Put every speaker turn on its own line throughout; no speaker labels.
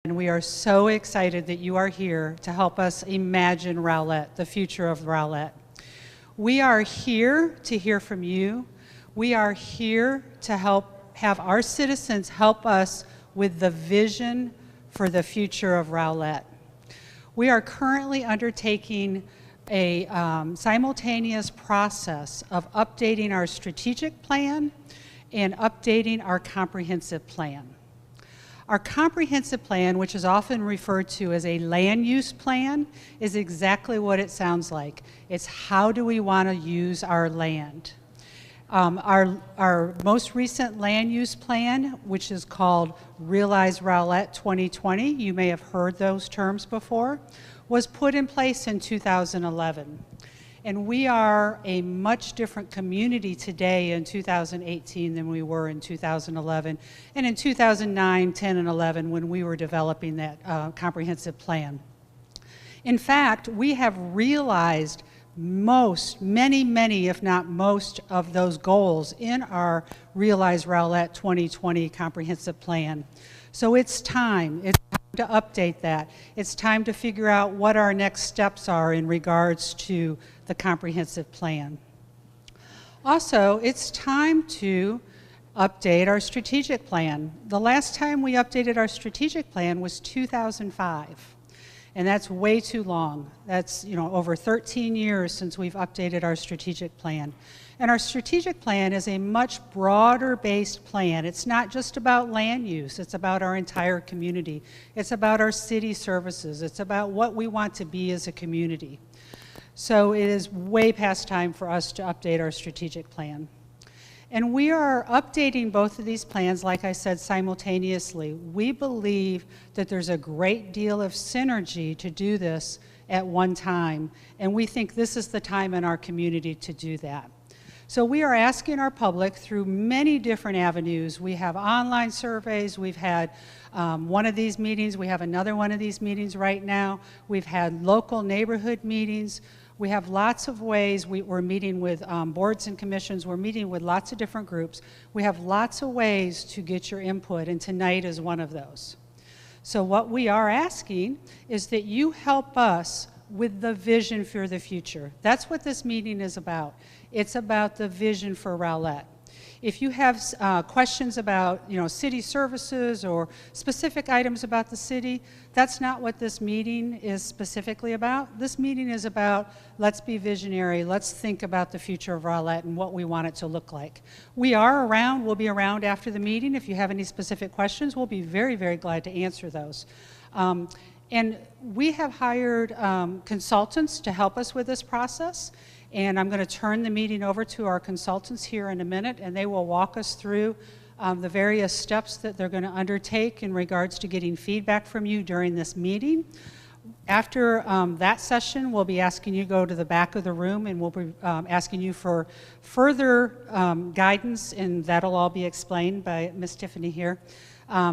And we are so excited that you are here to help us imagine Rowlett, the future of Rowlett. We are here to hear from you. We are here to have our citizens help us with the vision for the future of Rowlett. We are currently undertaking a simultaneous process of updating our strategic plan and updating our comprehensive plan. Our comprehensive plan, which is often referred to as a land use plan, is exactly what it sounds like. It's how do we want to use our land. Our most recent land use plan, which is called Realize Rowlett 2020, you may have heard those terms before, was put in place in 2011. And we are a much different community today in 2018 than we were in 2011, and in 2009, 10, and 11 when we were developing that comprehensive plan. In fact, we have realized many, if not most, of those goals in our Realize Rowlett 2020 comprehensive plan. So it's time to update that. It's time to figure out what our next steps are in regards to the comprehensive plan. Also, it's time to update our strategic plan. The last time we updated our strategic plan was 2005. And that's way too long. That's over 13 years since we've updated our strategic plan. And our strategic plan is a much broader based plan. It's not just about land use, it's about our entire community. It's about our city services. It's about what we want to be as a community. So it is way past time for us to update our strategic plan. And we are updating both of these plans, like I said, simultaneously. We believe that there's a great deal of synergy to do this at one time, and we think this is the time in our community to do that. So we are asking our public through many different avenues. We have online surveys, we've had one of these meetings, we have another one of these meetings right now, we've had local neighborhood meetings. We have lots of ways. We're meeting with boards and commissions. We're meeting with lots of different groups. We have lots of ways to get your input, and tonight is one of those. So what we are asking is that you help us with the vision for the future. That's what this meeting is about. It's about the vision for Rowlett. If you have questions about city services or specific items about the city, that's not what this meeting is specifically about. This meeting is about let's be visionary, let's think about the future of Rowlett and what we want it to look like. We are around, we'll be around after the meeting. If you have any specific questions, we'll be very, very glad to answer those. And we have hired consultants to help us with this process. And I'm going to turn the meeting over to our consultants here in a minute, and they will walk us through the various steps that they're going to undertake in regards to getting feedback from you during this meeting. After that session, we'll be asking you to go to the back of the room, and we'll be asking you for further guidance, and that'll all be explained by Ms. Tiffany here.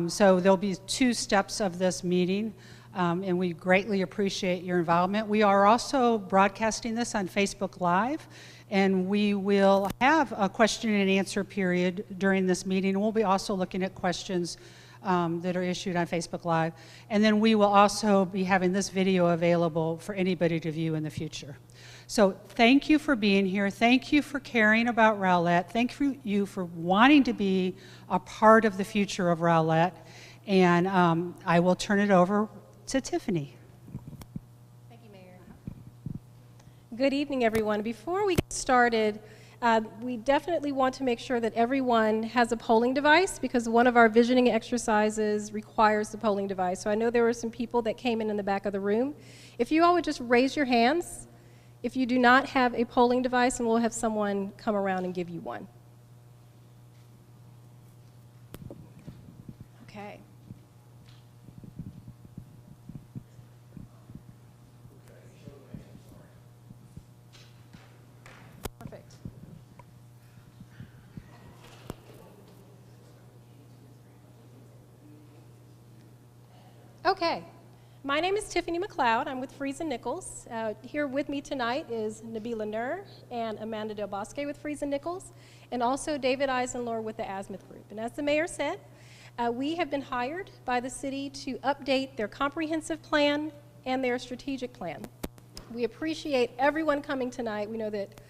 So there'll be 2 steps of this meeting. And we greatly appreciate your involvement. We are also broadcasting this on Facebook Live, and we will have a question and answer period during this meeting. We'll be also looking at questions that are issued on Facebook Live. And then we will also be having this video available for anybody to view in the future. So thank you for being here. Thank you for caring about Rowlett. Thank you for wanting to be a part of the future of Rowlett. And I will turn it over to Tiffany.
Thank you, Mayor. Good evening, everyone. Before we get started, we definitely want to make sure that everyone has a polling device because one of our visioning exercises requires the polling device. So I know there were some people that came in the back of the room. If you all would just raise your hands if you do not have a polling device, and we'll have someone come around and give you one. Okay. Okay, my name is Tiffany McLeod. I'm with Freese & Nichols. Here with me tonight is Nabila Nur and Amanda Del Bosque with Freese & Nichols, and also David Eisenlohr with the Azimuth Group. And as the mayor said, We have been hired by the city to update their comprehensive plan and their strategic plan. We appreciate everyone coming tonight. We know that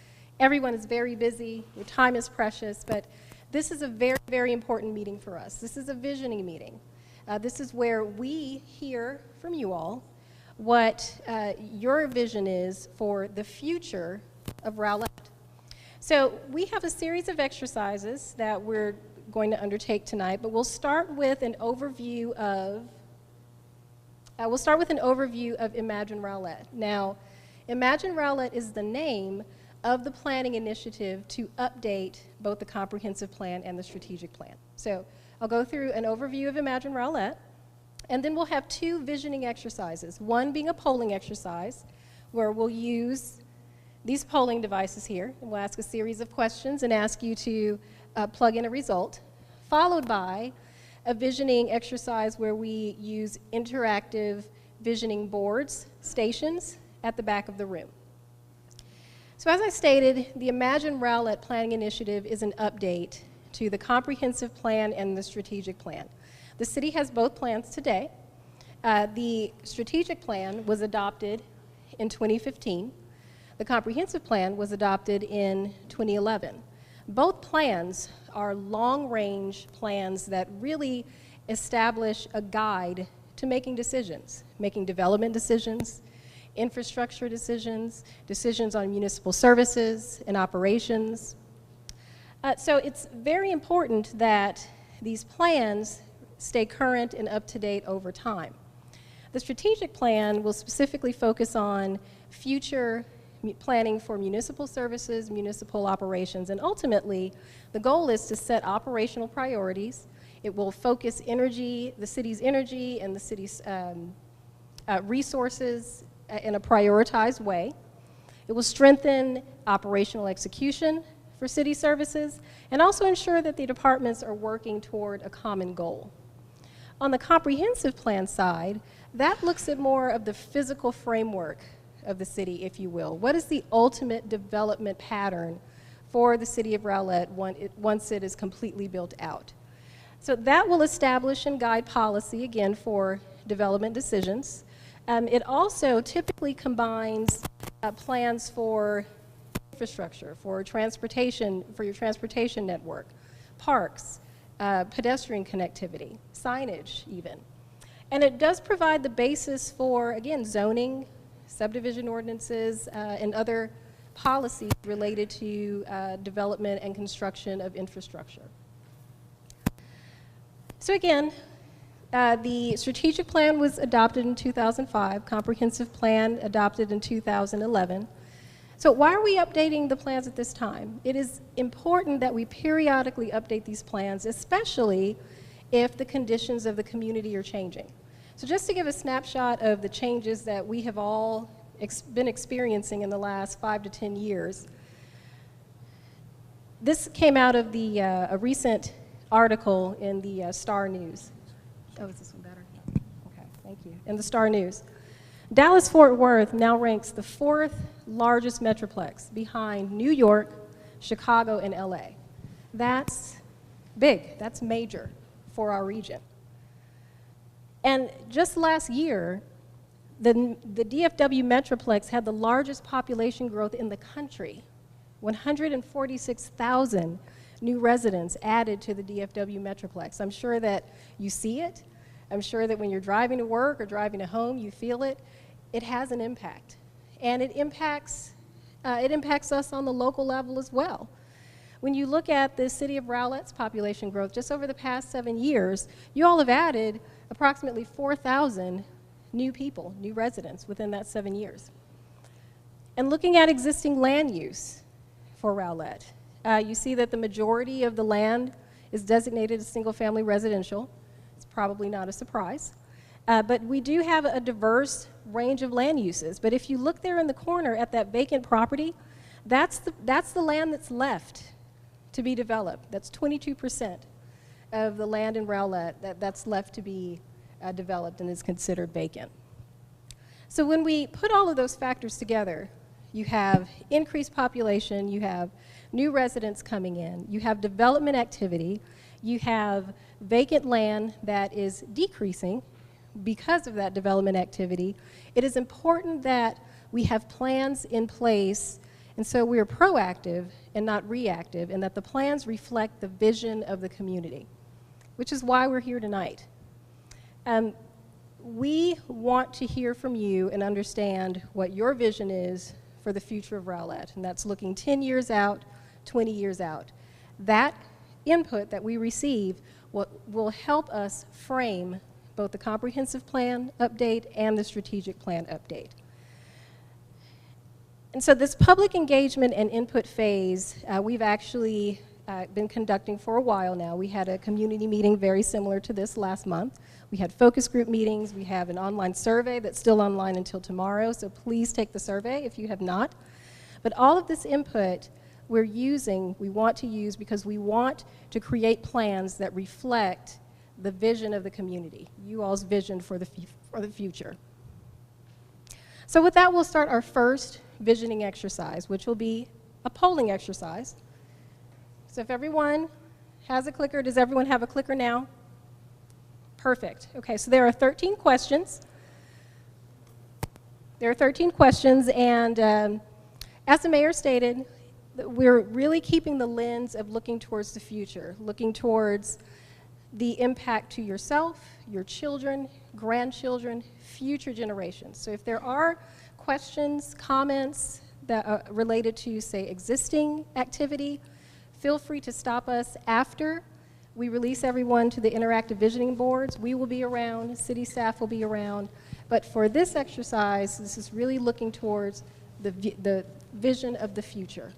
everyone is very busy, your time is precious, but this is a very, very important meeting for us. This is a visioning meeting. This is where we hear from you all what your vision is for the future of Rowlett. So we have a series of exercises that we're going to undertake tonight, but we'll start with an overview of Imagine Rowlett. Now, Imagine Rowlett is the name of the planning initiative to update both the comprehensive plan and the strategic plan. So I'll go through an overview of Imagine Rowlett, and then we'll have two visioning exercises, one being a polling exercise, where we'll use these polling devices here, and we'll ask a series of questions and ask you to plug in a result, followed by a visioning exercise where we use interactive visioning boards, stations, at the back of the room. So as I stated, the Imagine Rowlett Planning Initiative is an update to the comprehensive plan and the strategic plan. The city has both plans today. The strategic plan was adopted in 2015. The comprehensive plan was adopted in 2011. Both plans are long-range plans that really establish a guide to making decisions, making development decisions, infrastructure decisions, decisions on municipal services and operations. So it's very important that these plans stay current and up to date over time. The strategic plan will specifically focus on future planning for municipal services, municipal operations, and ultimately the goal is to set operational priorities. It will focus energy, the city's energy and the city's resources in a prioritized way. It will strengthen operational execution for city services and also ensure that the departments are working toward a common goal. On the comprehensive plan side, that looks at more of the physical framework of the city, if you will. What is the ultimate development pattern for the city of Rowlett once it is completely built out? So that will establish and guide policy, again, for development decisions. It also typically combines plans for infrastructure, for transportation, for your transportation network, parks, pedestrian connectivity, signage even. And it does provide the basis for, again, zoning, subdivision ordinances, and other policies related to development and construction of infrastructure. So again, the strategic plan was adopted in 2005, comprehensive plan adopted in 2011. So why are we updating the plans at this time? It is important that we periodically update these plans, especially if the conditions of the community are changing. So just to give a snapshot of the changes that we have all been experiencing in the last 5 to 10 years, this came out of a recent article in the Star News. Oh, is this one better? Okay, thank you. In the Star News. Dallas-Fort Worth now ranks the 4th largest metroplex behind New York, Chicago, and LA. That's big, that's major for our region. And just last year, the DFW metroplex had the largest population growth in the country. 146,000 new residents added to the DFW metroplex. I'm sure that you see it. I'm sure that when you're driving to work or driving to home, you feel it. It has an impact. And it impacts us on the local level as well. When you look at the city of Rowlett's population growth, just over the past 7 years, you all have added approximately 4,000 new people, new residents within that 7 years. And looking at existing land use for Rowlett, you see that the majority of the land is designated as single-family residential. It's probably not a surprise. But we do have a diverse range of land uses. But if you look there in the corner at that vacant property, that's the land that's left to be developed. That's 22% of the land in Rowlett that's left to be developed and is considered vacant. So when we put all of those factors together, you have increased population, you have new residents coming in, you have development activity, You have vacant land that is decreasing because of that development activity. It is important that we have plans in place, and so we're proactive and not reactive, and that the plans reflect the vision of the community, which is why we're here tonight. We want to hear from you and understand what your vision is for the future of Rowlett, and that's looking 10 years out, 20 years out. That input that we receive will help us frame both the comprehensive plan update and the strategic plan update. And so this public engagement and input phase, we've actually been conducting for a while now. We had a community meeting very similar to this last month. We had focus group meetings. We have an online survey that's still online until tomorrow, so please take the survey if you have not. But all of this input we want to use because we want to create plans that reflect the vision of the community, you all's vision for the future. So with that, we'll start our first visioning exercise, which will be a polling exercise. So if everyone has a clicker, does everyone have a clicker now? Perfect. Okay, so there are 13 questions. There are 13 questions, and as the mayor stated, we're really keeping the lens of looking towards the future, looking towards the impact to yourself, your children, grandchildren, future generations. So if there are questions, comments that are related to, say, existing activity, feel free to stop us after we release everyone to the interactive visioning boards. We will be around, city staff will be around, but for this exercise, this is really looking towards the vision of the future.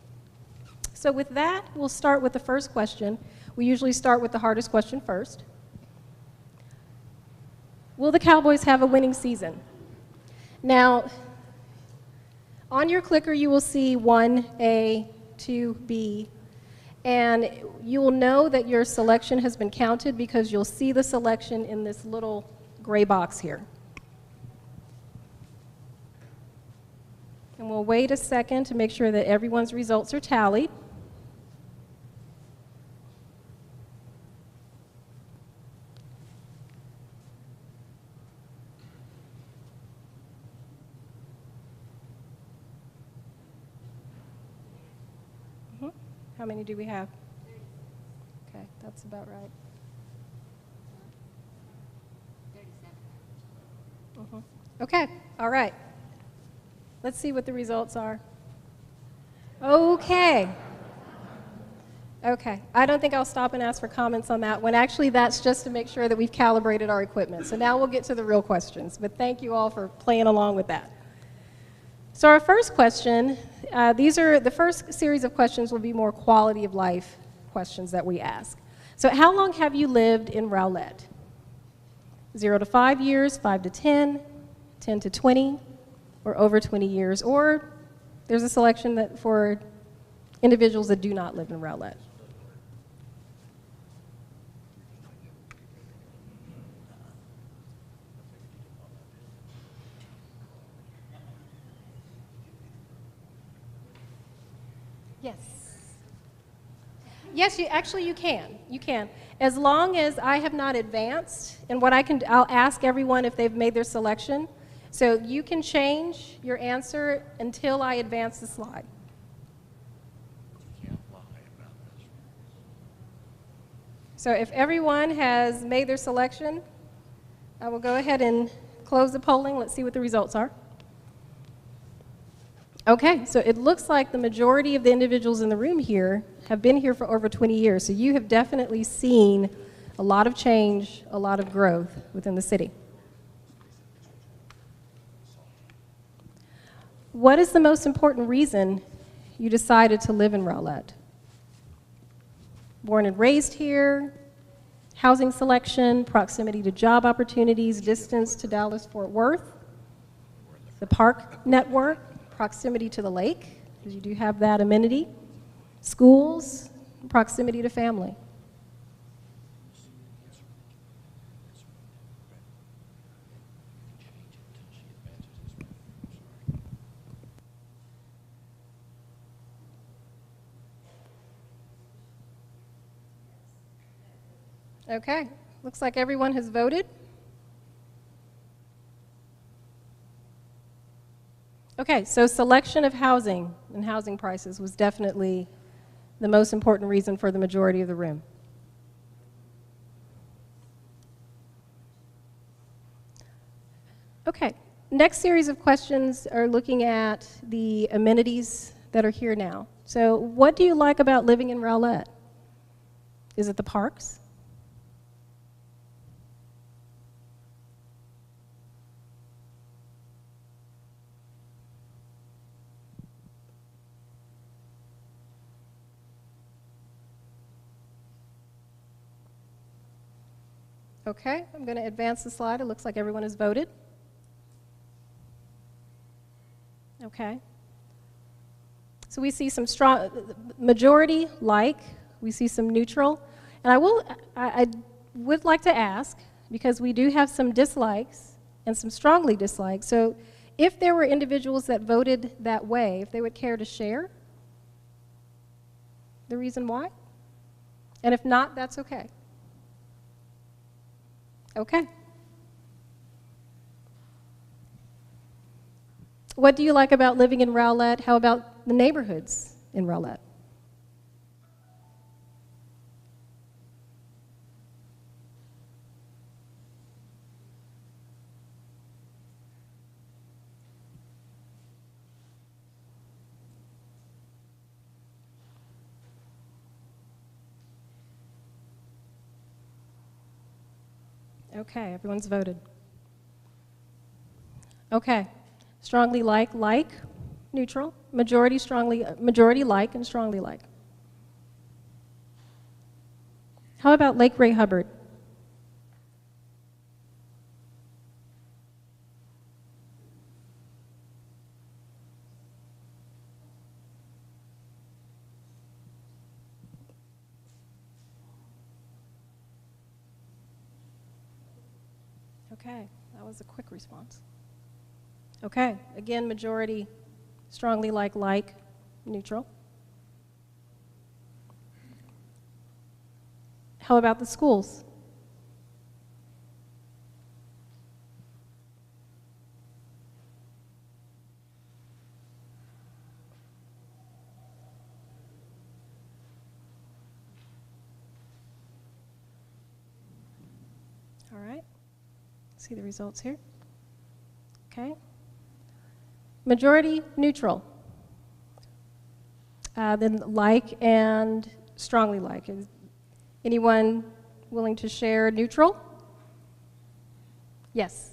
So with that, we'll start with the first question. We usually start with the hardest question first. Will the Cowboys have a winning season? Now, on your clicker, you will see 1A, 2B, and you will know that your selection has been counted because you'll see the selection in this little gray box here. And we'll wait a second to make sure that everyone's results are tallied. How many do we have? Okay, that's about right. 37. Okay, all right. Let's see what the results are. Okay. Okay, I don't think I'll stop and ask for comments on that one. Actually, that's just to make sure that we've calibrated our equipment. So now we'll get to the real questions, but thank you all for playing along with that. So our first question, the first series of questions will be more quality of life questions that we ask. So how long have you lived in Rowlett? 0 to 5 years, 5 to 10, 10 to 20, or over 20 years, or there's a selection that for individuals that do not live in Rowlett. Yes. Yes, you can. You can. As long as I have not advanced, and I'll ask everyone if they've made their selection. So you can change your answer until I advance the slide. So if everyone has made their selection, I will go ahead and close the polling. Let's see what the results are. Okay, so it looks like the majority of the individuals in the room here have been here for over 20 years. So you have definitely seen a lot of change, a lot of growth within the city. What is the most important reason you decided to live in Rowlett? Born and raised here, housing selection, proximity to job opportunities, distance to Dallas-Fort Worth, the park network, proximity to the lake, because you do have that amenity, schools, proximity to family. Okay, looks like everyone has voted. Okay, so selection of housing and housing prices was definitely the most important reason for the majority of the room. Okay, next series of questions are looking at the amenities that are here now. So what do you like about living in Rowlett? Is it the parks? Okay, I'm going to advance the slide. It looks like everyone has voted. Okay. So we see some strong, majority like, we see some neutral. And I would like to ask, because we do have some dislikes and some strongly dislikes, so if there were individuals that voted that way, if they would care to share the reason why? And if not, that's okay. Okay. What do you like about living in Rowlett? How about the neighborhoods in Rowlett? Okay, everyone's voted. Okay. Strongly like, neutral. Majority like, and strongly like. How about Lake Ray Hubbard? Okay, that was a quick response. Okay, again, majority strongly like, neutral. How about the schools? All right, see the results here. Okay. Majority neutral. Then like and strongly like. Is anyone willing to share neutral? Yes.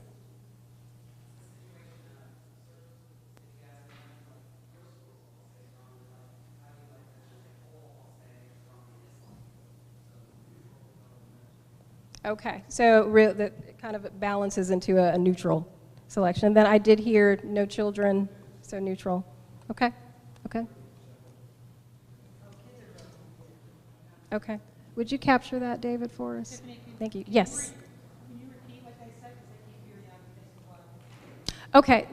Okay, so that kind of balances into a neutral selection. Then I did hear no children, so neutral. Okay, okay. Okay. Would you capture that, David, for us? Thank you. Yes.
Can you repeat what they said? Because I can't hear you.
Okay,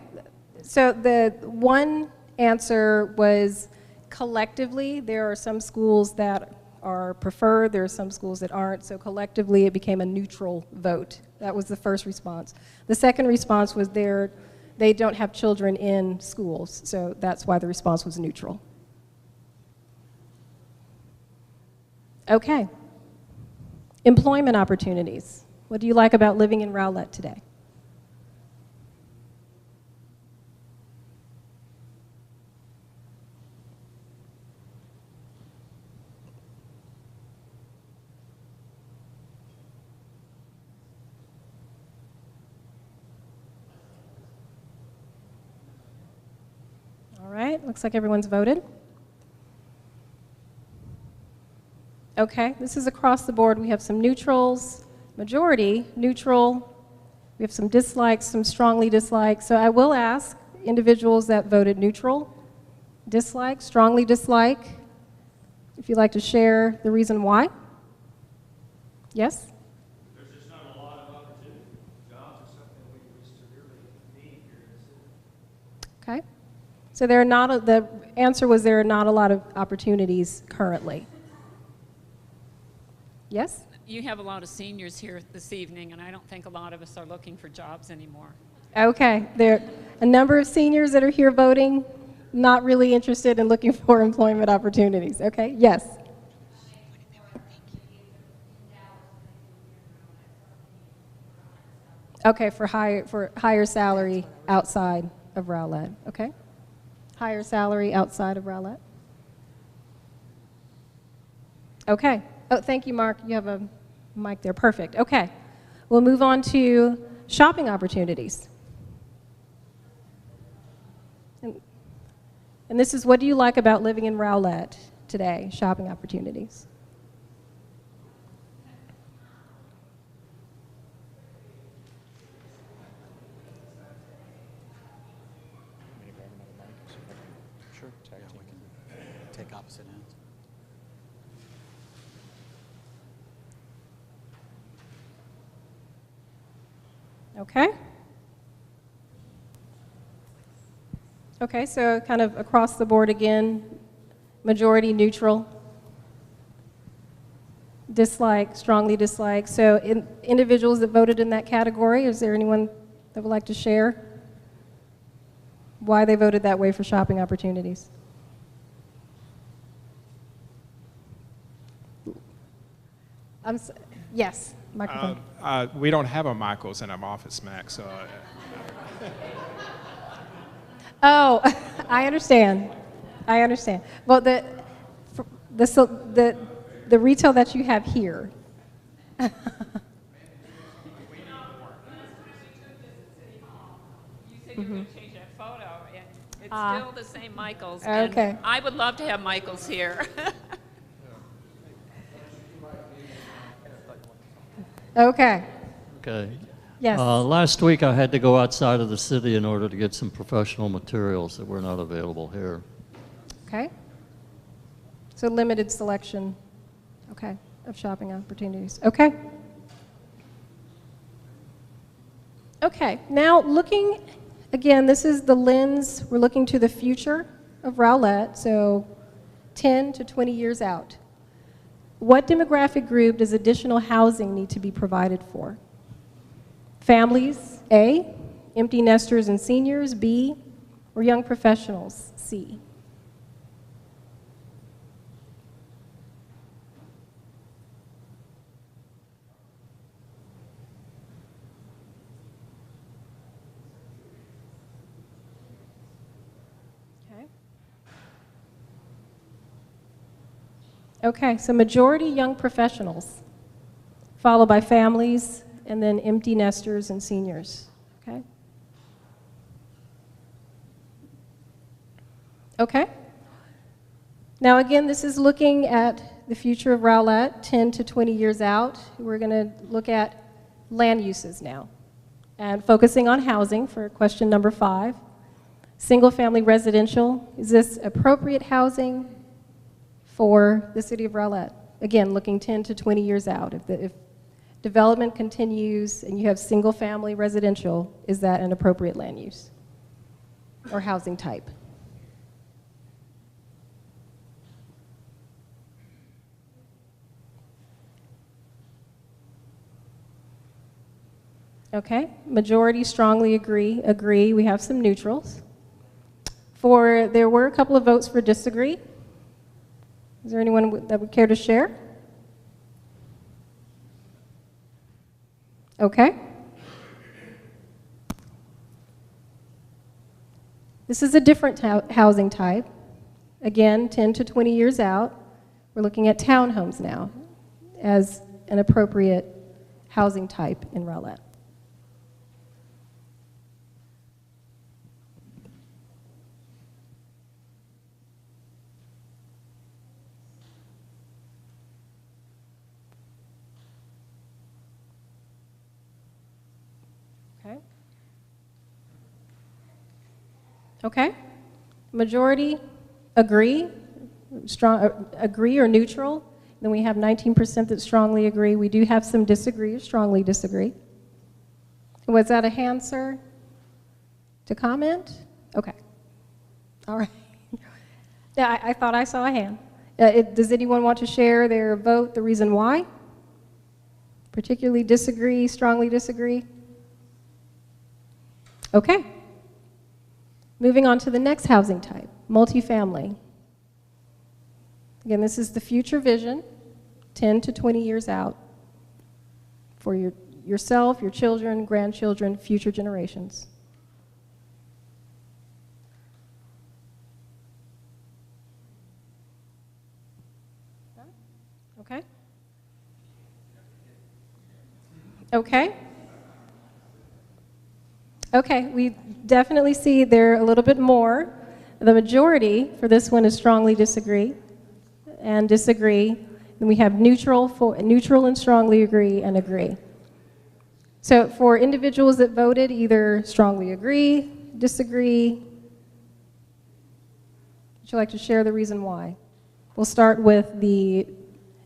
so the one answer was collectively, there are some schools that are preferred, there are some schools that aren't, so collectively it became a neutral vote. That was the first response. The second response was they don't have children in schools, so that's why the response was neutral. Okay. Employment opportunities. What do you like about living in Rowlett today? All right, looks like everyone's voted. Okay, this is across the board. We have some neutrals, majority, neutral. We have some dislikes, some strongly disliked. So I will ask individuals that voted neutral, dislike, strongly dislike, if you'd like to share the reason why. Yes?
There's just not a lot of opportunity. Jobs are something we severely need here in the city.
Okay. So the answer was there are not a lot of opportunities currently. Yes?
You have a lot of seniors here this evening, and I don't think a lot of us are looking for jobs anymore.
Okay, there are a number of seniors that are here voting, not really interested in looking for employment opportunities. Okay, yes. Okay, for higher salary outside of Rowlett. Okay, higher salary outside of Rowlett. Okay. Oh, thank you, Mark. You have a mic there. Perfect. Okay. We'll move on to shopping opportunities. And this is, what do you like about living in Rowlett today? Shopping opportunities.
Sure. Take opposite ends.
Okay. Okay, so kind of across the board again, majority neutral, dislike, strongly dislike. So individuals that voted in that category, is there anyone that would like to share why they voted that way for shopping opportunities? Yes, microphone.
We don't have a Michaels in our office, Max. So,
Oh, I understand. I understand. Well, the retail that you have here.
You said you were going to change that photo, and it's still the same Michaels.
Okay.
And I would love to have Michaels here.
Okay.
Okay.
Yes.
Last week I had to go outside of the city in order to get some professional materials that were not available here.
Okay. So limited selection, okay, of shopping opportunities. Okay. Okay, now looking, again, this is the lens, we're looking to the future of Rowlett, so 10 to 20 years out. What demographic group does additional housing need to be provided for? Families, A, empty nesters and seniors, B, or young professionals, C. Okay, so majority young professionals, followed by families, and then empty nesters and seniors, okay? Okay. Now again, this is looking at the future of Rowlett 10 to 20 years out. We're gonna look at land uses now, and focusing on housing for question number 5. Single-family residential, is this appropriate housing for the city of Rowlett? Again, looking 10 to 20 years out. If development continues and you have single-family residential, is that an appropriate land use or housing type? Okay, majority strongly agree. We have some neutrals. There were a couple of votes for disagree. Is there anyone that would care to share? Okay. This is a different housing type. Again, 10 to 20 years out. We're looking at townhomes now as an appropriate housing type in Rowlett. Okay. Majority agree, agree or neutral. Then we have 19% that strongly agree. We do have some disagree or strongly disagree. Was that a hand, sir? To comment? Okay. All right. Yeah, I thought I saw a hand. Does anyone want to share their vote, the reason why? Particularly disagree, strongly disagree? Okay. Moving on to the next housing type, multifamily. Again, this is the future vision, 10 to 20 years out, for yourself, your children, grandchildren, future generations. Okay. Okay. Okay, we definitely see there a little bit more. The majority for this one is strongly disagree and disagree. Then we have neutral and strongly agree and agree. So for individuals that voted, either strongly agree, disagree, would you like to share the reason why? We'll start with the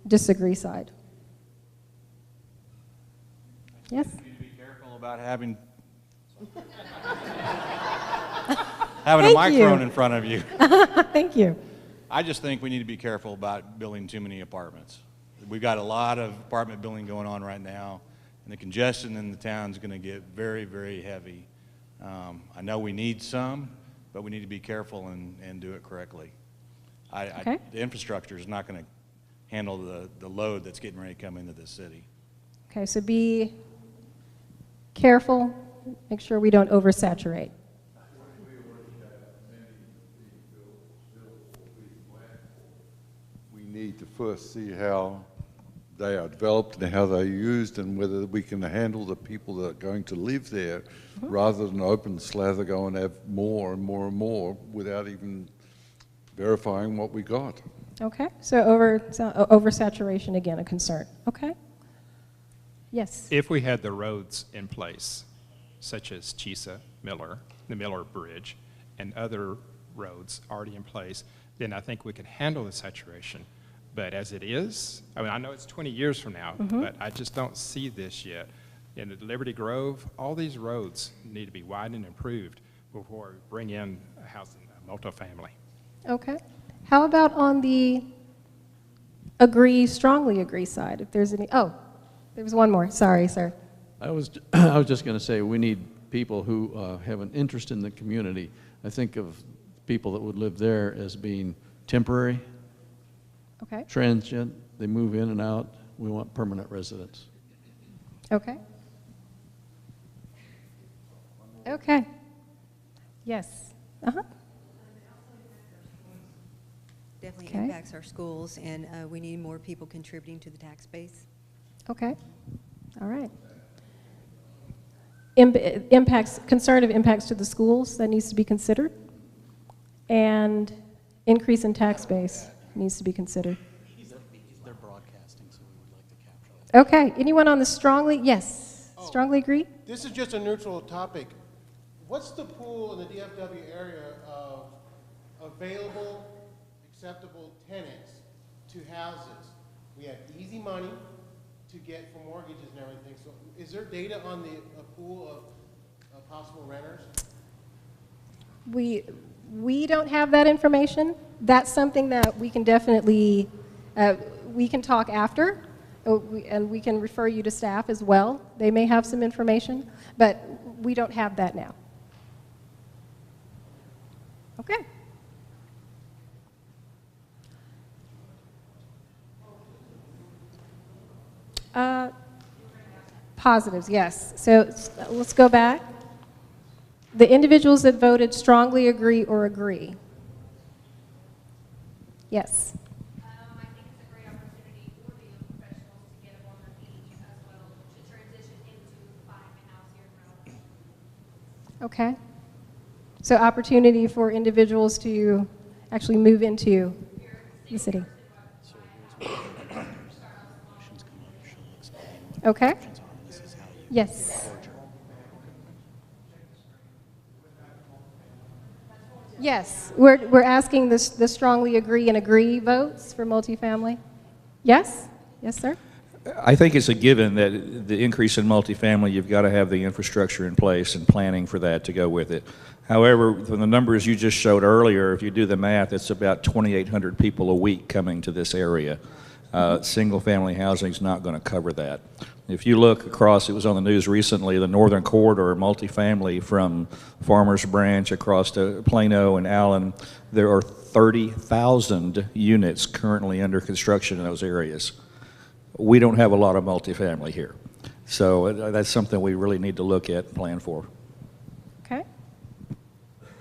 disagree side. Yes?
You need to be careful about having
Thank
a microphone
you.
in front of you.
Thank you.
I just think we need to be careful about building too many apartments. We've got a lot of apartment building going on right now, and the congestion in the town is going to get very, very heavy. I know we need some, but we need to be careful and do it correctly.
Okay.
The infrastructure is not going to handle the load that's getting ready to come into this city.
Okay, so be careful, make sure we don't oversaturate.
We need to first see how they are developed and how they're used and whether we can handle the people that are going to live there rather than open slather, go and have more and more and more without even verifying what we got.
Okay, so oversaturation, again, a concern. Okay? Yes?
If we had the roads in place, such as Chisa, Miller, the Miller Bridge, and other roads already in place, then I think we could handle the saturation. But as it is, I mean, I know it's 20 years from now, but I just don't see this yet. In Liberty Grove, all these roads need to be widened and improved before we bring in a housing, a multifamily.
Okay. How about on the strongly agree side, if there's any, oh, there was one more, sorry, sir.
I was just going to say we need people who have an interest in the community. I think of people that would live there as being temporary,
Okay.
transient, they move in and out. We want permanent residents.
Okay. Okay. Yes. Uh-huh.
Definitely
Okay.
impacts our schools, and we need more people contributing to the tax base.
Okay. All right. Concern of impacts to the schools, that needs to be considered. And increase in tax base needs to be considered.
They're broadcasting, so we would like to capture that.
Okay. Anyone on the strongly, yes, strongly agree?
This is just a neutral topic. What's the pool in the DFW area of available, acceptable tenants to houses? We have easy money to get for mortgages and everything. So is there data on a pool of possible renters?
We don't have that information. That's something that we can definitely, we can talk after, and we can refer you to staff as well. They may have some information, but we don't have that now. Okay. Positives, yes. So let's go back. The individuals that voted strongly agree or agree. Yes.
I think it's a great opportunity for the young professionals to get up on their feet as well to transition into buying a house here in Rowlett.
Okay. So opportunity for individuals to actually move into the city. Okay. Yes. Yes, we're asking the strongly agree and agree votes for multifamily. Yes? Yes, sir?
I think it's a given that the increase in multifamily, you've got to have the infrastructure in place and planning for that to go with it. However, from the numbers you just showed earlier, if you do the math, it's about 2,800 people a week coming to this area. Single-family housing is not going to cover that. If you look across, it was on the news recently, the Northern Corridor multifamily from Farmers Branch across to Plano and Allen, there are 30,000 units currently under construction in those areas. We don't have a lot of multifamily here. So that's something we really need to look at and plan for.
Okay.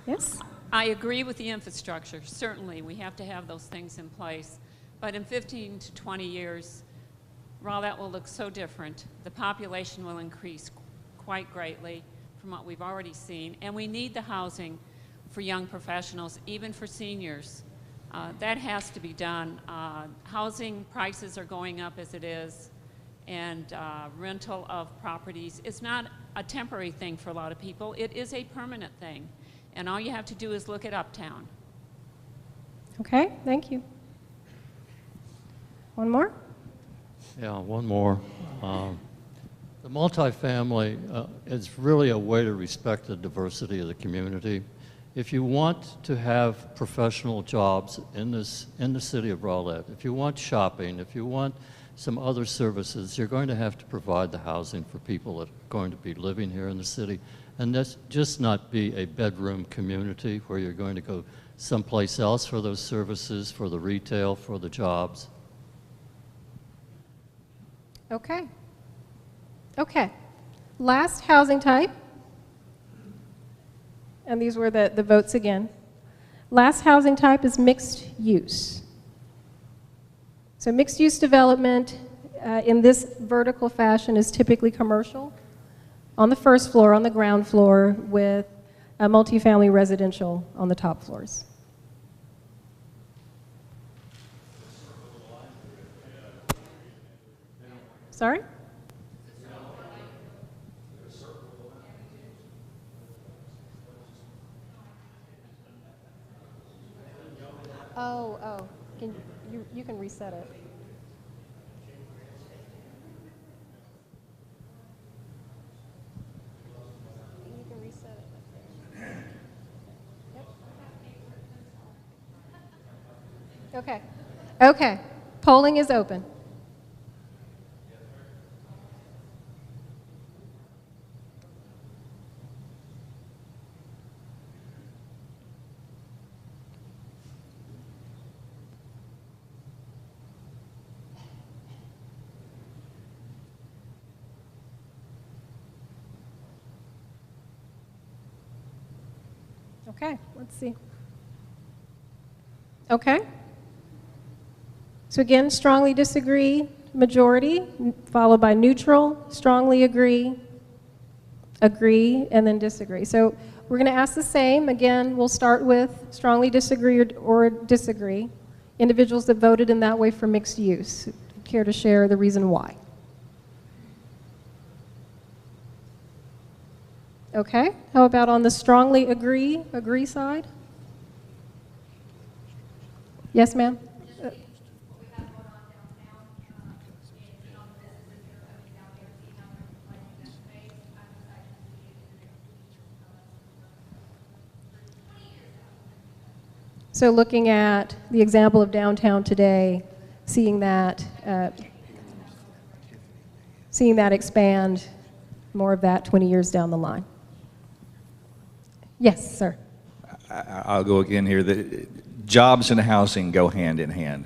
Yes?
I agree with the infrastructure. Certainly, we have to have those things in place. But in 15 to 20 years, Rowlett will look so different. The population will increase quite greatly from what we've already seen. And we need the housing for young professionals, even for seniors. That has to be done. Housing prices are going up as it is, and rental of properties is not a temporary thing for a lot of people. It is a permanent thing. And all you have to do is look at Uptown.
Okay, thank you. One more?
Yeah, one more. The multifamily is really a way to respect the diversity of the community. If you want to have professional jobs in the city of Rowlett, if you want shopping, if you want some other services, you're going to have to provide the housing for people that are going to be living here in the city. And that's just not be a bedroom community where you're going to go someplace else for those services, for the retail, for the jobs.
Okay. Okay. Last housing type, and these were the votes again. Last housing type is mixed use. So mixed use development in this vertical fashion is typically commercial on the first floor, on the ground floor, with a multifamily residential on the top floors. Sorry? Oh, you can reset it. You can reset it. Yep. Okay. Okay. Polling is open. Okay, let's see. Okay. So again, strongly disagree, majority, followed by neutral, strongly agree, agree, and then disagree. So we're going to ask the same. Again, we'll start with strongly disagree or disagree. Individuals that voted in that way for mixed use. Care to share the reason why? Okay, how about on the strongly agree side? Yes, ma'am? So looking at the example of downtown today, seeing that expand, more of that 20 years down the line. Yes, sir.
I'll go again here. The jobs and housing go hand in hand.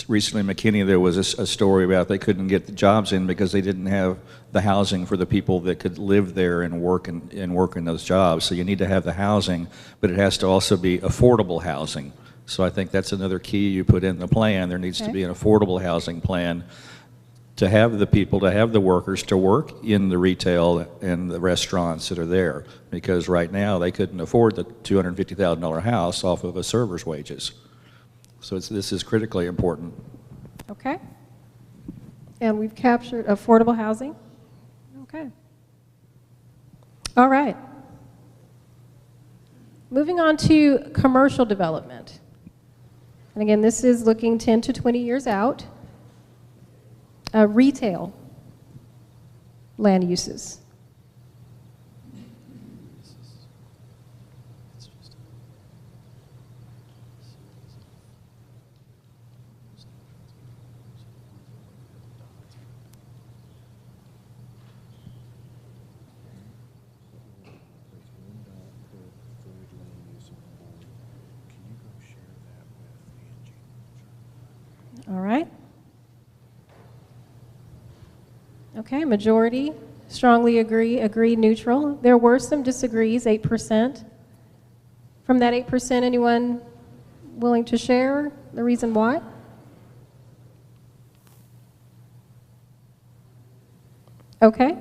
Recently in McKinney, there was a story about they couldn't get the jobs in because they didn't have the housing for the people that could live there and work in those jobs. So you need to have the housing, but it has to also be affordable housing. So I think that's another key you put in the plan. There needs to be an affordable housing plan to have the people, to have the workers to work in the retail and the restaurants that are there. Because right now they couldn't afford the $250,000 house off of a server's wages. So this is critically important.
Okay. And we've captured affordable housing. Okay. All right. Moving on to commercial development. And again, this is looking 10 to 20 years out. Retail land uses. All right. Okay, majority, strongly agree, agree, neutral. There were some disagrees, 8%. From that 8%, anyone willing to share the reason why? Okay.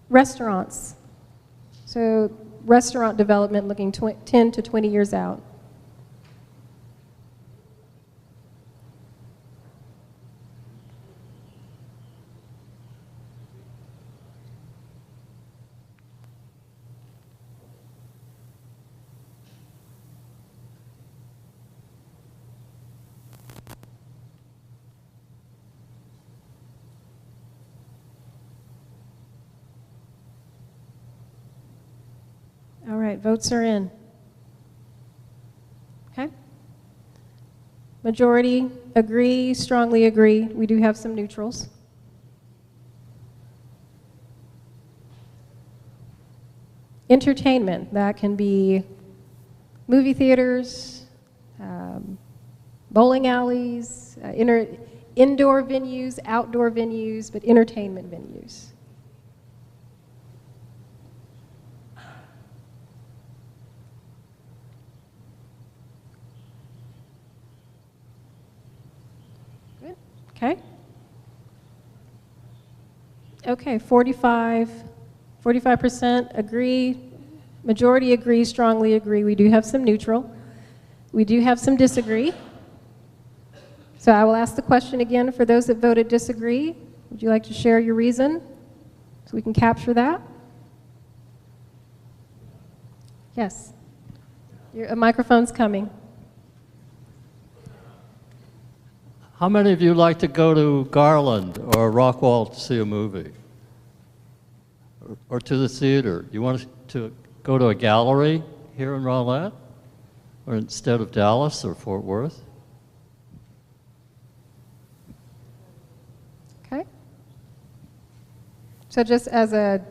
Restaurants. So restaurant development looking 10 to 20 years out. All right, votes are in. Okay. Majority agree, strongly agree. We do have some neutrals. Entertainment, that can be movie theaters, bowling alleys, indoor venues, outdoor venues, but entertainment venues. Okay. Okay, 45% agree, majority agree, strongly agree. We do have some neutral. We do have some disagree. So I will ask the question again for those that voted disagree. Would you like to share your reason so we can capture that? Yes. A microphone's coming.
How many of you like to go to Garland or Rockwall to see a movie? Or to the theater? You want to go to a gallery here in Rowlett? Or instead of Dallas or Fort Worth?
Okay. So just as the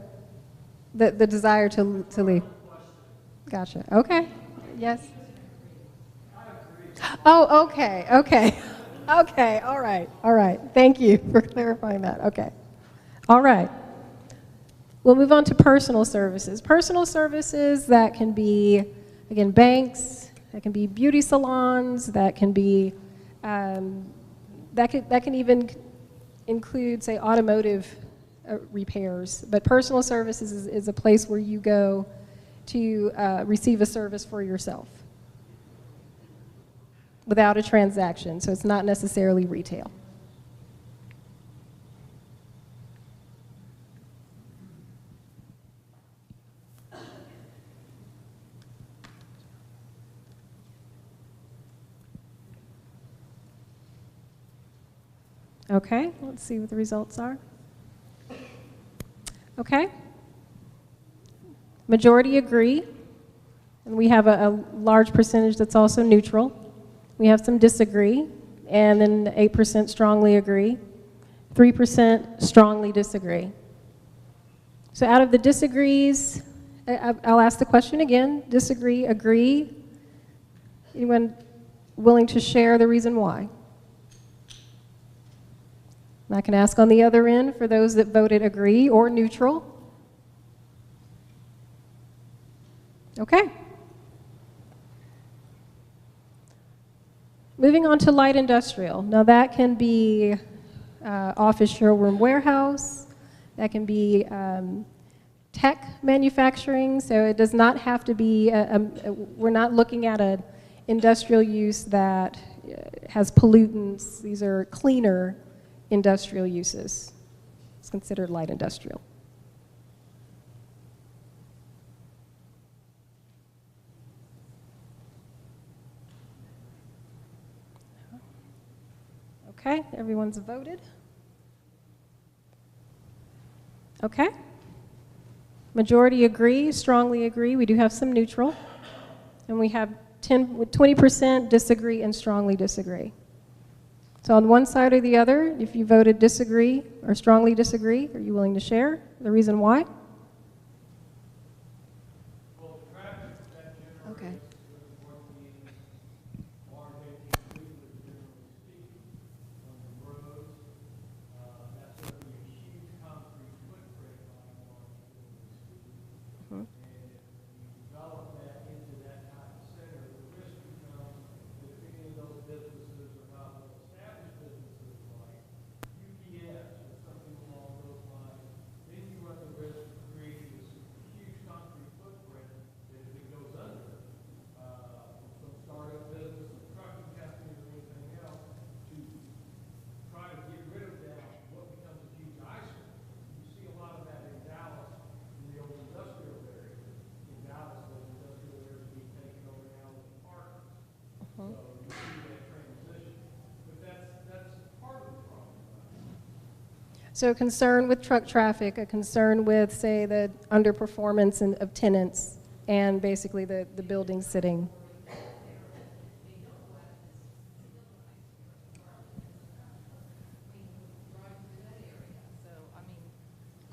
desire to leave. Gotcha. Okay. Yes. Oh, okay, okay. Okay, all right, all right. Thank you for clarifying that. Okay. All right. We'll move on to personal services. Personal services, that can be, again, banks, that can be beauty salons, that can be, that can even include, say, automotive repairs. But personal services is a place where you go to receive a service for yourself without a transaction, so it's not necessarily retail. Okay, let's see what the results are. Okay. Majority agree, and we have a large percentage that's also neutral. We have some disagree, and then 8% strongly agree. 3% strongly disagree. So out of the disagrees, I'll ask the question again. Disagree, agree. Anyone willing to share the reason why? And I can ask on the other end for those that voted agree or neutral. Okay. Moving on to light industrial. Now that can be office, showroom, warehouse. That can be tech manufacturing. So it does not have to be, we're not looking at an industrial use that has pollutants. These are cleaner industrial uses. It's considered light industrial. Okay, everyone's voted. Okay. Majority agree, strongly agree. We do have some neutral. And we have 20% disagree and strongly disagree. So on one side or the other, if you voted disagree or strongly disagree, are you willing to share the reason why?
Okay.
So a concern with truck traffic, a concern with, say, the underperformance of tenants, and basically the building sitting.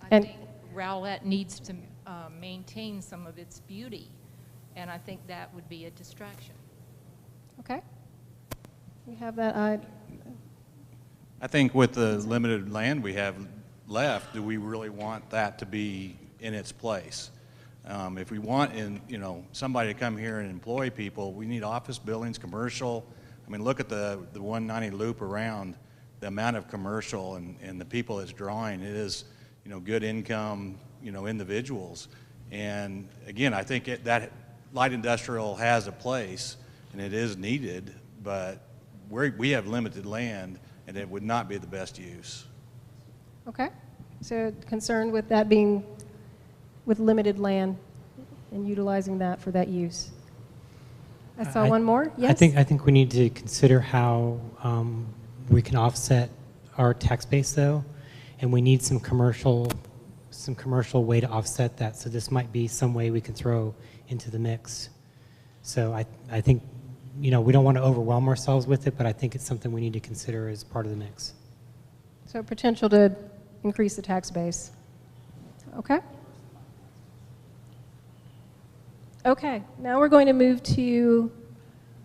I
And-
think Rowlett needs to maintain some of its beauty, and I think that would be a distraction.
Okay. We have that.
I think with the limited land we have left, do we really want that to be in its place? If we want, somebody to come here and employ people, we need office buildings, commercial. I mean, look at the 190 loop around, the amount of commercial and the people it's drawing. It is, good income, individuals. And again, I think that light industrial has a place and it is needed, but we have limited land and it would not be the best use.
Okay. So concerned with that being with limited land and utilizing that for that use. I saw one more. Yes?
I think we need to consider how we can offset our tax base, though, and we need some commercial way to offset that. So this might be some way we can throw into the mix. So I think, we don't want to overwhelm ourselves with it, but I think it's something we need to consider as part of the mix.
So potential to increase the tax base. Okay. Okay, now we're going to move to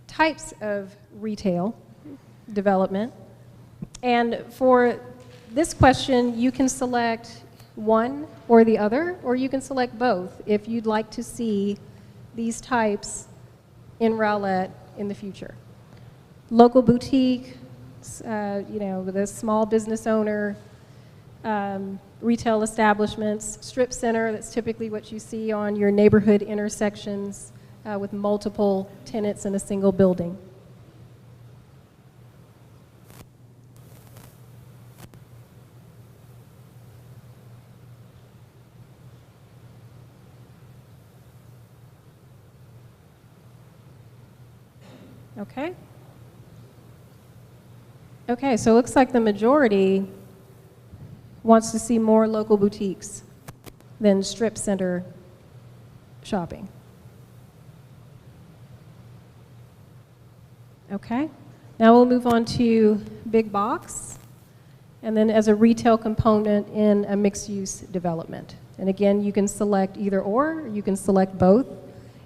types of retail development. And for this question, you can select one or the other, or you can select both if you'd like to see these types in Rowlett in the future. Local boutique, the small business owner, retail establishments, strip center, that's typically what you see on your neighborhood intersections with multiple tenants in a single building. Okay. Okay, so it looks like the majority wants to see more local boutiques than strip center shopping. Okay, now we'll move on to big box, and then as a retail component in a mixed-use development. And again, you can select either or you can select both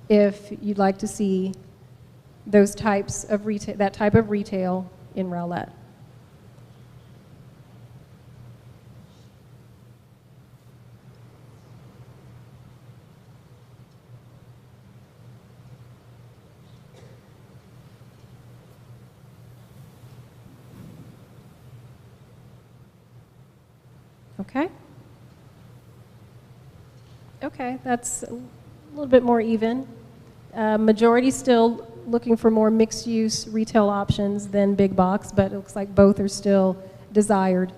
if you'd like to see those types of retail, that type of retail in Rowlett. Okay. Okay, that's a little bit more even. Majority still looking for more mixed-use retail options than big box, but it looks like both are still desired.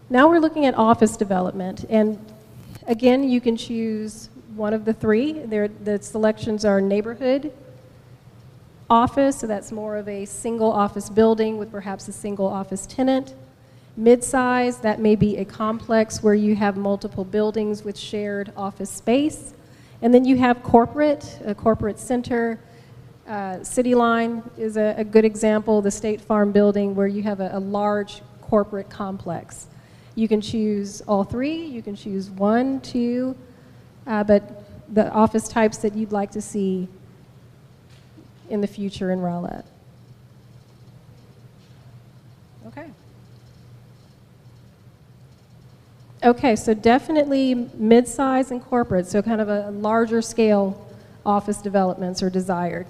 Now we're looking at office development, and again, you can choose one of the three. The selections are neighborhood office, so that's more of a single office building with perhaps a single office tenant. Mid-size, that may be a complex where you have multiple buildings with shared office space. And then you have corporate, a corporate center. City Line is a good example, the State Farm building where you have a large corporate complex. You can choose all three, you can choose one, two, but the office types that you'd like to see in the future in Rowlett. Okay. Okay, so definitely mid-size and corporate, so kind of a larger scale office developments are desired.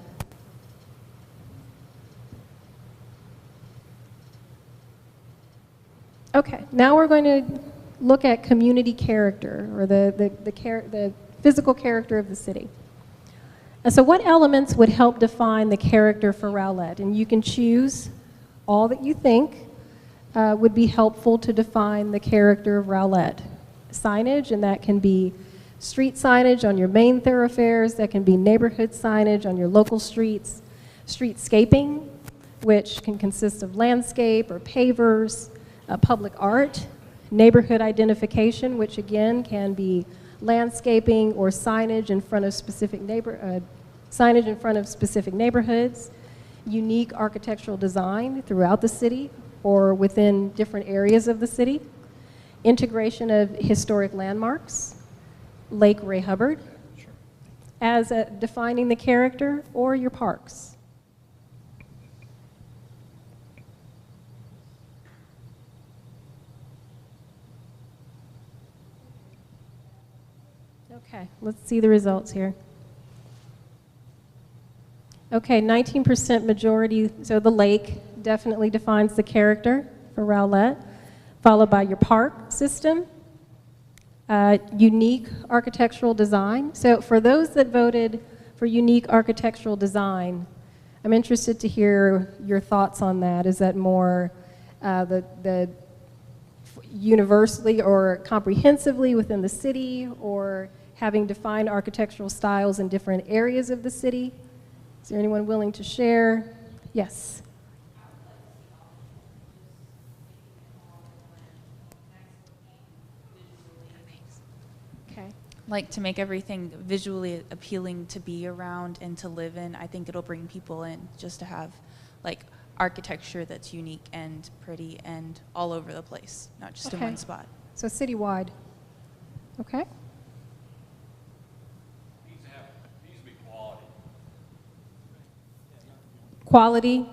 Okay, now we're going to look at community character, or the physical character of the city. And so what elements would help define the character for Rowlett? And you can choose all that you think would be helpful to define the character of Rowlett. Signage, and that can be street signage on your main thoroughfares, that can be neighborhood signage on your local streets, streetscaping, which can consist of landscape or pavers, public art, neighborhood identification, which again can be landscaping or signage in front of specific neighborhoods, unique architectural design throughout the city or within different areas of the city, integration of historic landmarks, Lake Ray Hubbard, as defining the character, or your parks. Okay, let's see the results here. Okay, 19% majority, so the lake definitely defines the character for Rowlett, followed by your park system, unique architectural design. So for those that voted for unique architectural design, I'm interested to hear your thoughts on that. Is that more the universally or comprehensively within the city, or having defined architectural styles in different areas of the city? Is there anyone willing to share? Yes. Okay.
Like to make everything visually appealing to be around and to live in. I think it'll bring people in just to have like architecture that's unique and pretty and all over the place, not just in one spot.
So citywide. Okay. Quality,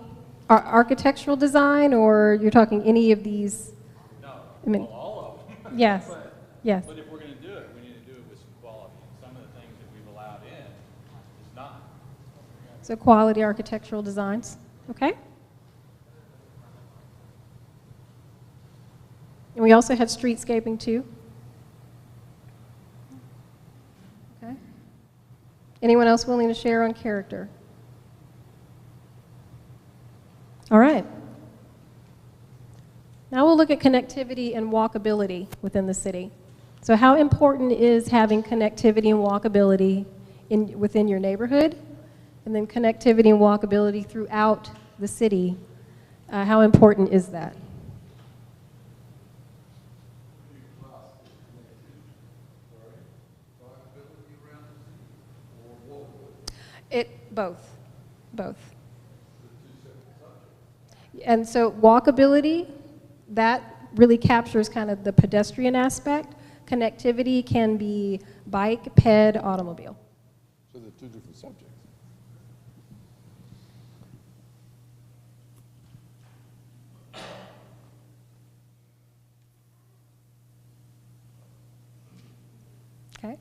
architectural design, or you're talking any of these?
No,
I mean,
all of them.
Yes, yes.
But if we're going to do it, we need to do it with some quality. Some of the things that we've allowed in is not.
So quality architectural designs, okay? And we also had streetscaping too. Okay. Anyone else willing to share on character? All right. Now we'll look at connectivity and walkability within the city. So how important is having connectivity and walkability within your neighborhood? And then connectivity and walkability throughout the city. How important is that? Both. And so walkability, that really captures kind of the pedestrian aspect. Connectivity can be bike, ped, automobile.
So they're two different subjects.
Okay.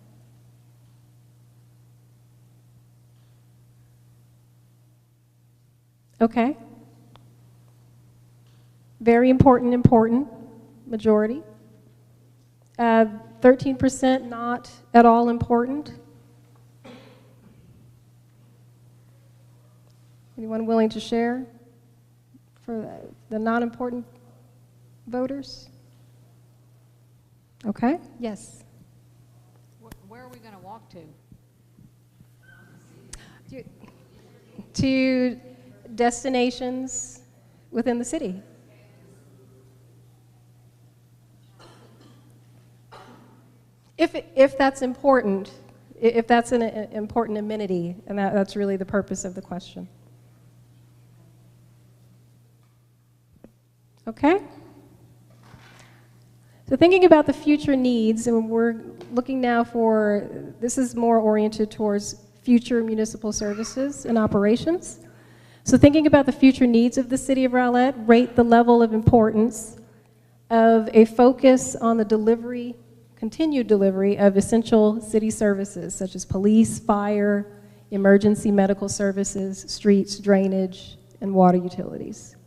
Okay. Very important, majority. 13% not at all important. Anyone willing to share for the non-important voters? Okay, yes.
Where are we going to walk to?
To destinations within the city. If that's important, if that's an important amenity, and that's really the purpose of the question. Okay? So thinking about the future needs, and we're looking now for, this is more oriented towards future municipal services and operations. So thinking about the future needs of the city of Rowlett, rate the level of importance of a focus on the delivery, continued delivery of essential city services such as police, fire, emergency medical services, streets, drainage, and water utilities.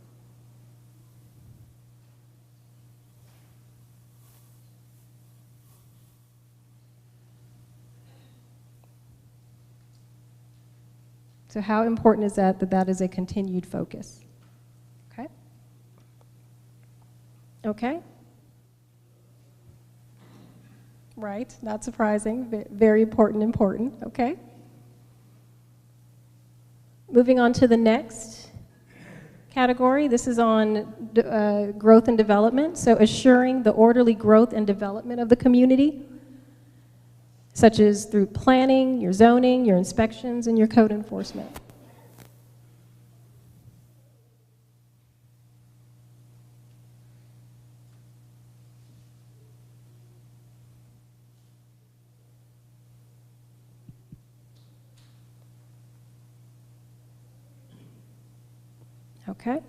So how important is that that is a continued focus? Okay? Okay? Right, not surprising, very important, okay? Moving on to the next category. This is on growth and development, so assuring the orderly growth and development of the community, such as through planning, your zoning, your inspections, and your code enforcement. Okay.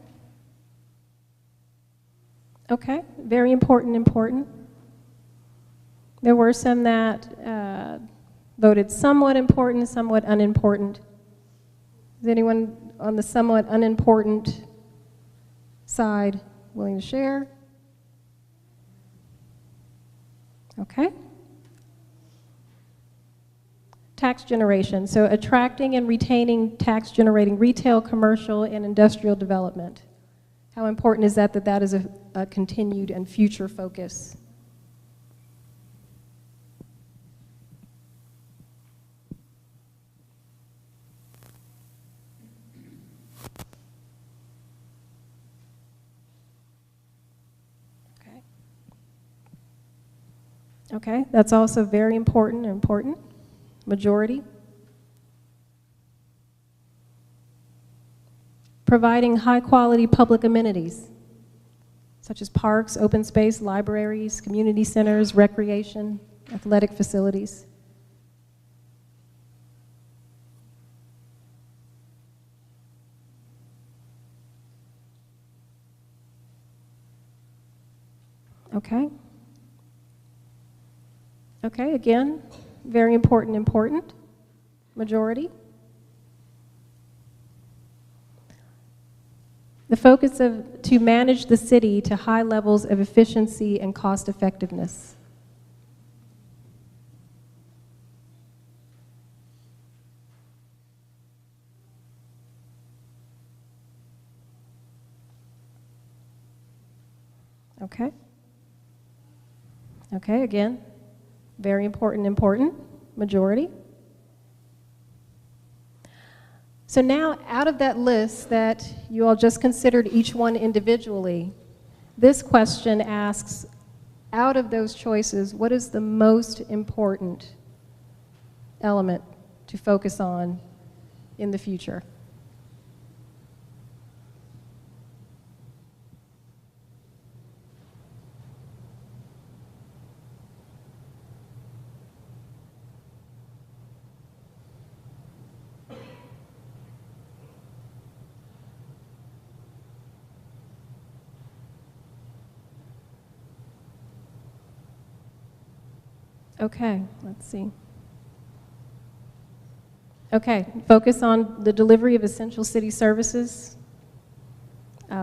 Okay, very important. There were some that voted somewhat important, somewhat unimportant. Is anyone on the somewhat unimportant side willing to share? Okay. Tax generation, so attracting and retaining tax-generating retail, commercial, and industrial development. How important is that that is a continued and future focus? Okay. Okay, that's also very important. Majority. Providing high-quality public amenities, such as parks, open space, libraries, community centers, recreation, athletic facilities. Okay. Okay, again, very important. Majority. The focus to manage the city to high levels of efficiency and cost effectiveness. Okay. Okay, again, very important. Majority. So now, out of that list that you all just considered each one individually, this question asks, out of those choices, what is the most important element to focus on in the future? Okay, let's see. Okay, focus on the delivery of essential city services,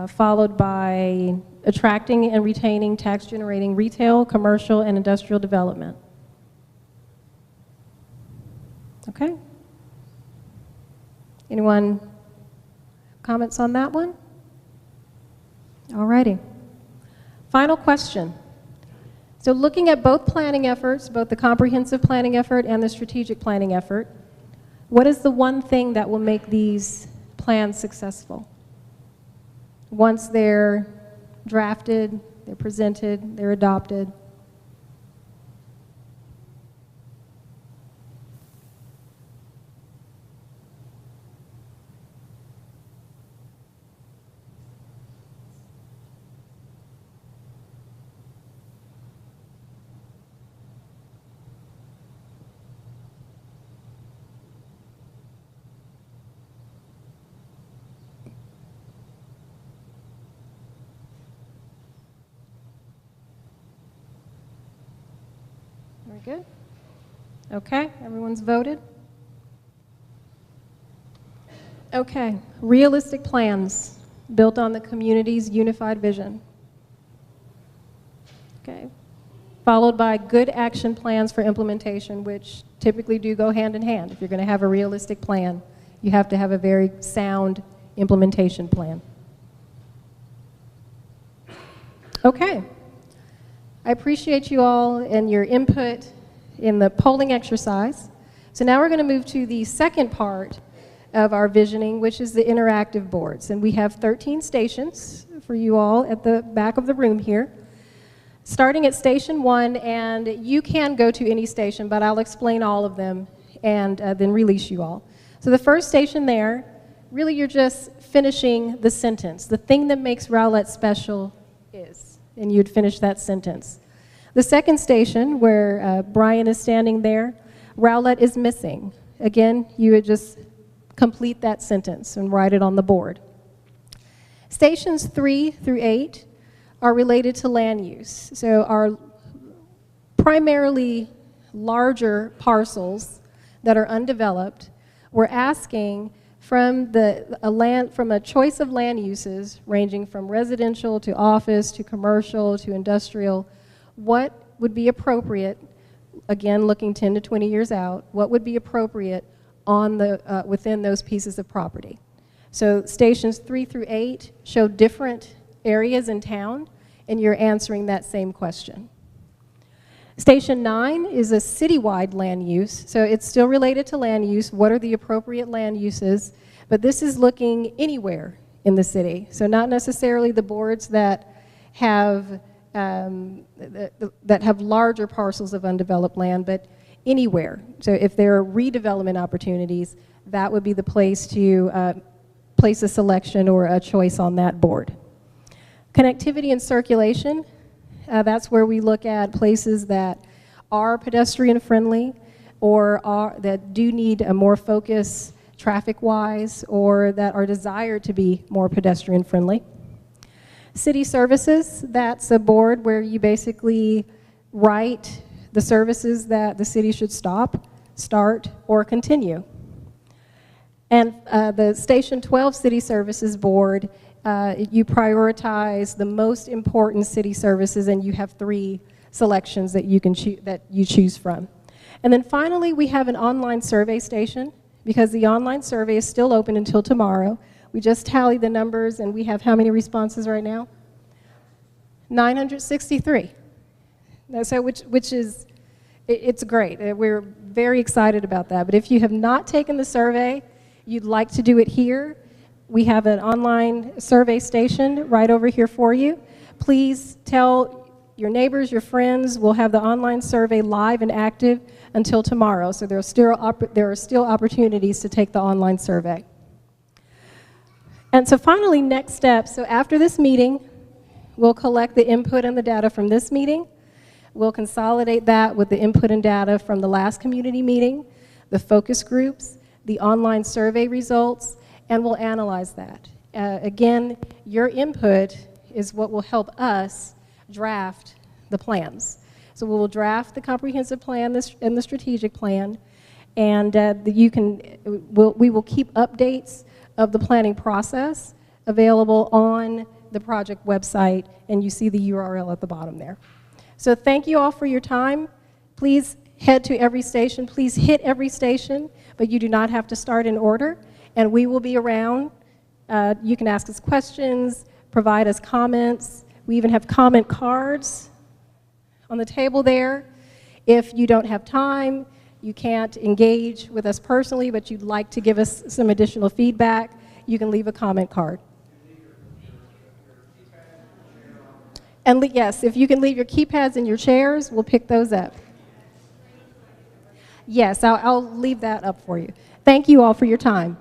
followed by attracting and retaining tax-generating retail, commercial, and industrial development. Okay. Anyone comments on that one? All righty. Final question. So looking at both planning efforts, both the comprehensive planning effort and the strategic planning effort, what is the one thing that will make these plans successful? Once they're drafted, they're presented, they're adopted. Very good. Okay, everyone's voted. Okay, realistic plans built on the community's unified vision. Okay, followed by good action plans for implementation, which typically do go hand in hand. If you're going to have a realistic plan, you have to have a very sound implementation plan. Okay. I appreciate you all and your input in the polling exercise. So now we're going to move to the second part of our visioning, which is the interactive boards. And we have 13 stations for you all at the back of the room here. Starting at station 1, and you can go to any station, but I'll explain all of them and then release you all. So the first station there, really you're just finishing the sentence. The thing that makes Rowlett special is, and you'd finish that sentence. The second station, where Brian is standing there, Rowlett is missing. Again, you would just complete that sentence and write it on the board. Stations 3 through 8 are related to land use. So our primarily larger parcels that are undeveloped, we're asking from a choice of land uses ranging from residential to office to commercial to industrial, what would be appropriate, again looking 10 to 20 years out, what would be appropriate on the, within those pieces of property. So stations 3 through 8 show different areas in town, and you're answering that same question. Station 9 is a citywide land use, so it's still related to land use. What are the appropriate land uses? But this is looking anywhere in the city, so not necessarily the boards that have larger parcels of undeveloped land, but anywhere. So if there are redevelopment opportunities, that would be the place to place a selection or a choice on that board. Connectivity and circulation. That's where we look at places that are pedestrian friendly or that do need a more focus traffic-wise or that are desired to be more pedestrian friendly. City services, that's a board where you basically write the services that the city should stop, start, or continue. And the Station 12 City Services Board, you prioritize the most important city services, and you have 3 selections that you can choose from. And then finally, we have an online survey station, because the online survey is still open until tomorrow. We just tallied the numbers, and we have how many responses right now? 963. So which is, it's great. We're very excited about that. But if you have not taken the survey, you'd like to do it here, we have an online survey station right over here for you. Please tell your neighbors, your friends. We'll have the online survey live and active until tomorrow, so there are still opportunities to take the online survey. And so finally, next steps. So after this meeting, we'll collect the input and the data from this meeting. We'll consolidate that with the input and data from the last community meeting, the focus groups, the online survey results, and we'll analyze that. Again, your input is what will help us draft the plans. So we will draft the comprehensive plan and the strategic plan, and we will keep updates of the planning process available on the project website, and you see the URL at the bottom there. So thank you all for your time. Please head to every station. Please hit every station, but you do not have to start in order, and we will be around. You can ask us questions, provide us comments. We even have comment cards on the table there. If you don't have time, you can't engage with us personally, but you'd like to give us some additional feedback, you can leave a comment card. And yes, if you can leave your keypads in your chairs, we'll pick those up. Yes, I'll leave that up for you. Thank you all for your time.